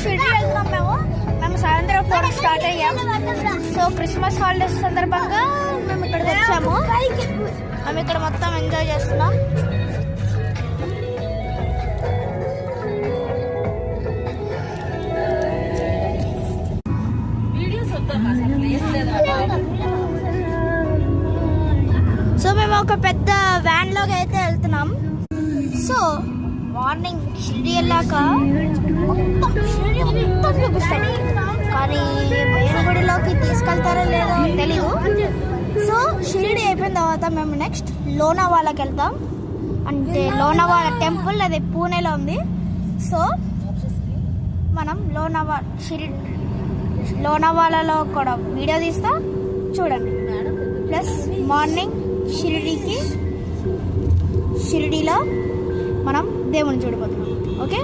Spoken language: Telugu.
షిరిడి వెళ్తున్నాం. మేము సాయంత్రం 4 స్టార్ట్ అయ్యాం. సో క్రిస్మస్ హాలిడేస్ సందర్భంగా మేము ఇక్కడికి వచ్చాము. మేము ఇక్కడ మొత్తం ఎంజాయ్ చేస్తున్నాం. సో మేము ఒక పెద్ద వ్యాన్ లోకి అయితే వెళ్తున్నాం. సో మార్నింగ్ షిరిడి వెళ్ళాక మొత్తం షిరిడి మొత్తం చూపిస్తాను, కానీ మెయిన్ గుడిలోకి తీసుకెళ్తారో లేదో తెలీదు. సో షిరిడి అయిపోయిన తర్వాత మేము నెక్స్ట్ లోనావాలాకి వెళ్తాం. అంటే లోనావాలా టెంపుల్ అది పూణేలో ఉంది. సో మనం లోనావాలాలో కూడా వీడియో తీస్తా, చూడండి. ప్లస్ మార్నింగ్ షిరిడీలో మనం దేవుని చూడబోతున్నాం. ఓకే.